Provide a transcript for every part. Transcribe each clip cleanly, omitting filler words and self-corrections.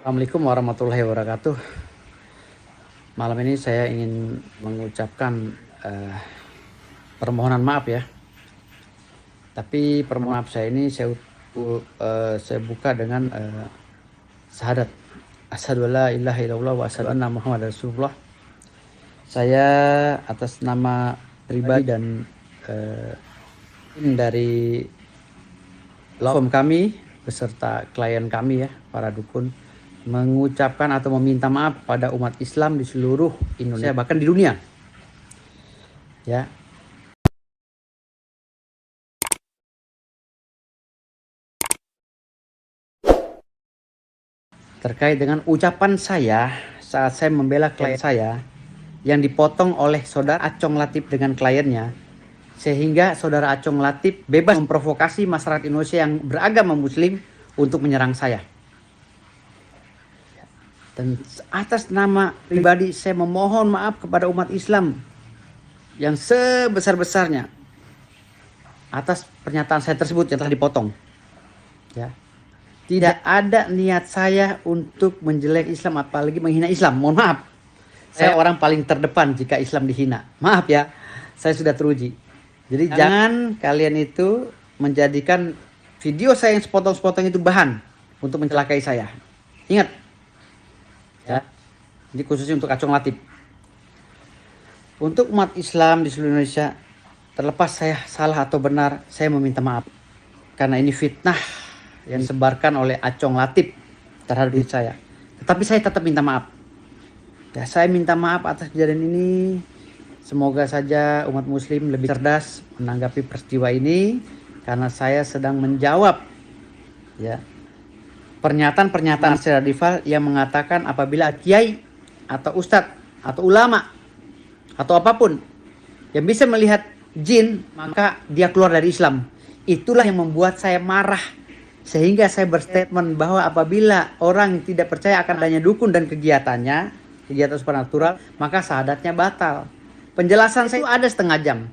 Assalamualaikum warahmatullahi wabarakatuh. Malam ini saya ingin mengucapkan permohonan maaf ya. Tapi permohonan maaf saya ini saya buka dengan syahadat asyhadu alla ilaha illallah wa asyhadu anna muhammadar rasulullah. Saya atas nama pribadi dan dari law firm kami beserta klien kami ya, para dukun, mengucapkan atau meminta maaf pada umat Islam di seluruh Indonesia, bahkan di dunia. Ya. Terkait dengan ucapan saya saat saya membela klien saya yang dipotong oleh saudara Acong Latif dengan kliennya, sehingga saudara Acong Latif bebas memprovokasi masyarakat Indonesia yang beragama Muslim untuk menyerang saya. Dan atas nama pribadi saya memohon maaf kepada umat Islam yang sebesar-besarnya atas pernyataan saya tersebut yang telah dipotong. Ya. Tidak ada niat saya untuk menjelek Islam, apalagi menghina Islam. Mohon maaf. Saya orang paling terdepan jika Islam dihina. Maaf ya, saya sudah teruji. Jadi jangan kalian itu menjadikan video saya yang sepotong-sepotong itu bahan untuk mencelakai saya. Ingat. Ya. Ini khususnya untuk Acong Latif. Untuk umat Islam di seluruh Indonesia, terlepas saya salah atau benar, saya meminta maaf. Karena ini fitnah yang disebarkan oleh Acong Latif terhadap diri saya. Tetapi saya tetap minta maaf. Ya, saya minta maaf atas kejadian ini. Semoga saja umat Muslim lebih cerdas menanggapi peristiwa ini, karena saya sedang menjawab ya pernyataan-pernyataan secara radikal yang mengatakan apabila kiai atau ustadz atau ulama atau apapun yang bisa melihat jin, maka dia keluar dari Islam. Itulah yang membuat saya marah, sehingga saya berstatement bahwa apabila orang tidak percaya akan adanya dukun dan kegiatan supernatural, maka syahadatnya batal. Penjelasan saya itu ada setengah jam.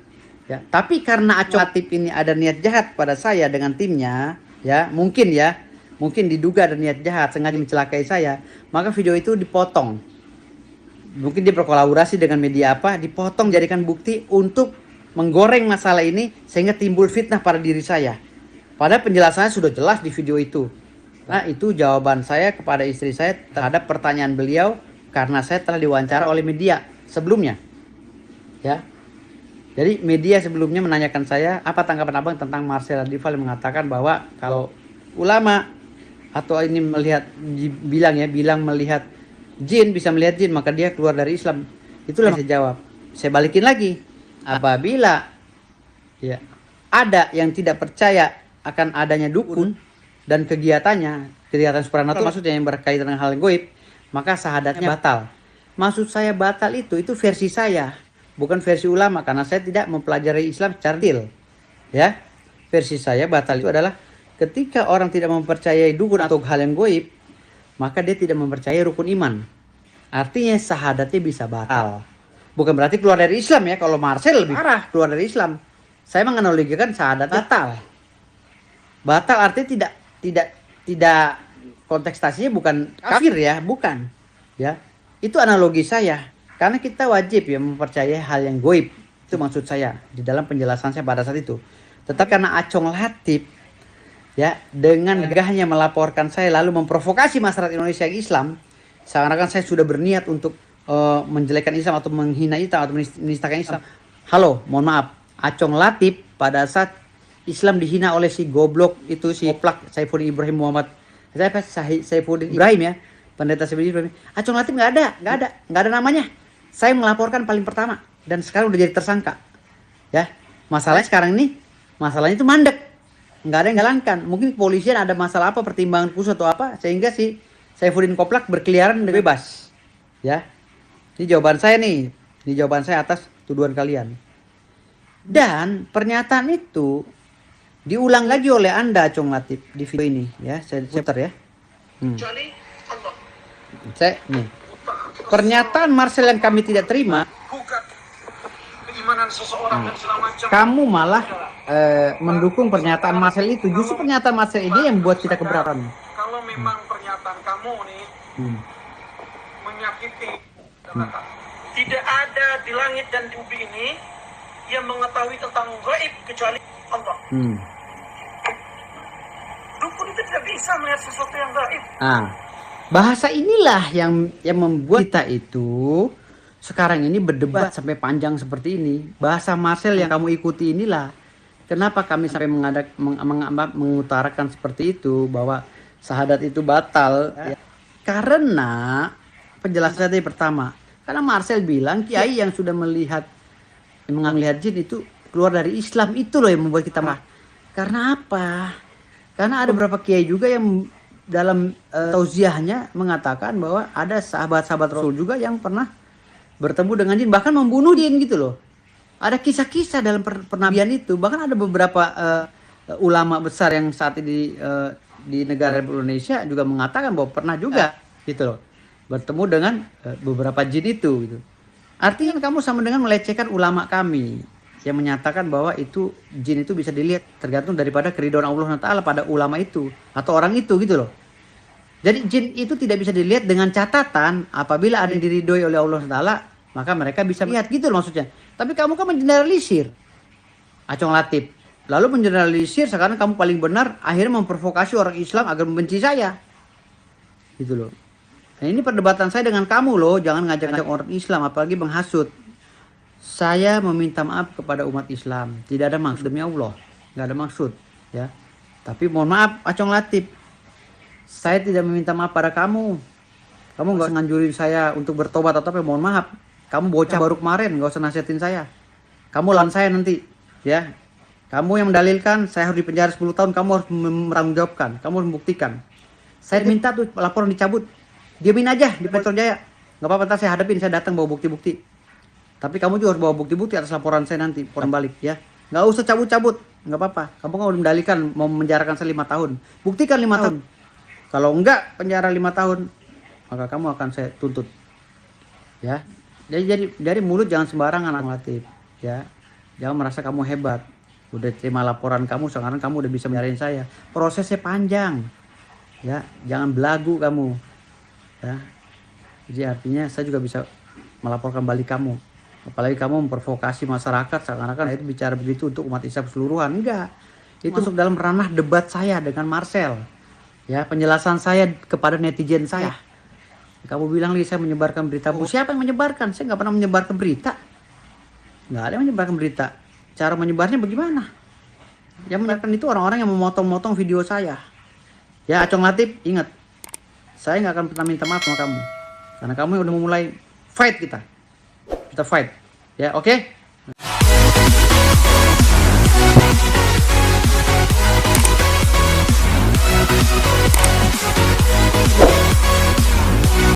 Ya, tapi karena Acong Latif ini ada niat jahat pada saya dengan timnya, ya mungkin diduga ada niat jahat sengaja mencelakai saya, maka video itu dipotong. Mungkin dia berkolaborasi dengan media apa, dipotong jadikan bukti untuk menggoreng masalah ini sehingga timbul fitnah pada diri saya. Padahal penjelasannya sudah jelas di video itu. Nah, itu jawaban saya kepada istri saya terhadap pertanyaan beliau karena saya telah diwawancara oleh media sebelumnya. Ya. Jadi media sebelumnya menanyakan saya, apa tanggapan Abang tentang Marcel Adifal yang mengatakan bahwa kalau ulama atau ini bilang melihat jin, bisa melihat jin, maka dia keluar dari Islam. Itulah saya jawab. Saya balikin lagi. Apabila ya ada yang tidak percaya akan adanya dukun dan kegiatan supranatural, maksudnya yang berkaitan dengan hal gaib, maka syahadatnya batal. Maksud saya batal itu versi saya, bukan versi ulama, karena saya tidak mempelajari Islam secara detail. Ya, versi saya batal itu adalah ketika orang tidak mempercayai dukun atau hal yang gaib, maka dia tidak mempercayai rukun iman. Artinya syahadatnya bisa batal. Bukan berarti keluar dari Islam ya. Kalau Marcel lebih parah, keluar dari Islam. Saya menganalogikan syahadat batal. Batal artinya tidak kontekstasinya bukan kafir ya, bukan. Ya. Itu analogi saya. Karena kita wajib ya mempercayai hal yang gaib. Itu maksud saya di dalam penjelasan saya pada saat itu. Tetapi karena Acong Latif ya dengan gagahnya melaporkan saya lalu memprovokasi masyarakat Indonesia yang Islam, seakan-akan saya sudah berniat untuk menjelekkan Islam atau menghina Islam atau menistakan Islam. Halo, mohon maaf, Acong Latif pada saat Islam dihina oleh si goblok itu, si plak Saifuddin Ibrahim Muhammad, Saifuddin Ibrahim ya, pendeta Saifuddin Ibrahim. Acong Latif nggak ada namanya. Saya melaporkan paling pertama dan sekarang udah jadi tersangka. Ya, masalahnya sekarang ini itu mandek, nggak ada yang jalankan. Mungkin kepolisian ada masalah apa, pertimbangan khusus atau apa, sehingga si Saifuddin Koplak berkeliaran bebas. Ya, ini jawaban saya nih. Ini jawaban saya atas tuduhan kalian. Dan pernyataan itu diulang lagi oleh Anda, Acong Latif, di video ini. Ya, saya putar ya. Saya nih. Pernyataan Marcel yang kami tidak terima. Kamu malah mendukung pernyataan Marcel itu. Justru pernyataan Marcel ini yang membuat kita keberatan. Kalau memang pernyataan kamu nih menyakiti. Tidak ada di langit dan di bumi ini yang mengetahui tentang gaib kecuali Allah. Dukun itu tidak bisa melihat sesuatu yang gaib. Bahasa inilah yang membuat kita itu sekarang ini berdebat sampai panjang seperti ini. Bahasa Marcel yang kamu ikuti inilah kenapa kami sampai mengutarakan seperti itu, bahwa syahadat itu batal. Ya. Karena penjelasan tadi pertama, karena Marcel bilang kiai yang sudah melihat jin itu keluar dari Islam, itu loh yang membuat kita marah. Karena apa? Karena ada beberapa kiai juga yang dalam tausiahnya mengatakan bahwa ada sahabat-sahabat Rasul juga yang pernah bertemu dengan jin, bahkan membunuh jin gitu loh. Ada kisah-kisah dalam pernabian itu. Bahkan ada beberapa ulama besar yang saat ini di negara Indonesia juga mengatakan bahwa pernah juga gitu loh bertemu dengan beberapa jin itu gitu. Artinya kamu sama dengan melecehkan ulama kami yang menyatakan bahwa itu jin itu bisa dilihat tergantung daripada keridhaan Allah Taala pada ulama itu atau orang itu gitu loh. Jadi jin itu tidak bisa dilihat dengan catatan apabila ada yang diridhoi oleh Allah Taala, maka mereka bisa lihat gitu loh maksudnya. Tapi kamu kan mengeneralisir, Acong Latif. Lalu mengeneralisir sekarang kamu paling benar, akhirnya memprovokasi orang Islam agar membenci saya. Gitu loh. Nah, ini perdebatan saya dengan kamu loh, jangan ngajak-ngajak orang Islam apalagi menghasut. Saya meminta maaf kepada umat Islam, tidak ada maksud demi Allah, nggak ada maksud, ya. Tapi mohon maaf, Acong Latif, saya tidak meminta maaf pada kamu. Kamu nggak usah nganjurin saya untuk bertobat atau apa, mohon maaf. Kamu bocah baru kemarin, nggak usah nasihatin saya. Kamu lawan saya nanti, ya. Kamu yang mendalilkan saya harus dipenjara 10 tahun, kamu harus bertanggungjawabkan, kamu harus membuktikan. Saya minta tuh laporan dicabut, diamin aja di Polda Jaya. Nggak apa-apa, ntar saya hadapin, saya datang bawa bukti-bukti. Tapi kamu juga harus bawa bukti-bukti atas laporan saya nanti, laporan balik, ya. Nggak usah cabut-cabut, nggak apa-apa. Kamu kan udah mendalilkan mau menjarakan saya 5 tahun, buktikan 5 tahun. Kalau enggak penjara 5 tahun, maka kamu akan saya tuntut, ya. Jadi dari mulut jangan sembarangan, Acong Latif, ya. Jangan merasa kamu hebat. Udah terima laporan kamu, sekarang kamu udah bisa menyaranin saya. Prosesnya panjang, ya. Jangan belagu kamu, ya. Jadi artinya saya juga bisa melaporkan balik kamu. Apalagi kamu memprovokasi masyarakat seakan-akan itu bicara begitu untuk umat Islam keseluruhan. Enggak. Itu masuk dalam ranah debat saya dengan Marcel. Ya, penjelasan saya kepada netizen saya. Kamu bilang lagi saya menyebarkan berita. Siapa yang menyebarkan? Saya nggak pernah menyebarkan berita. Nggak ada yang menyebarkan berita. Cara menyebarnya bagaimana? Yang menyebarkan itu orang-orang yang memotong-motong video saya. Ya, Acong Latif, ingat. Saya nggak akan pernah minta maaf sama kamu. Karena kamu udah memulai fight kita. Kita fight. Ya, oke?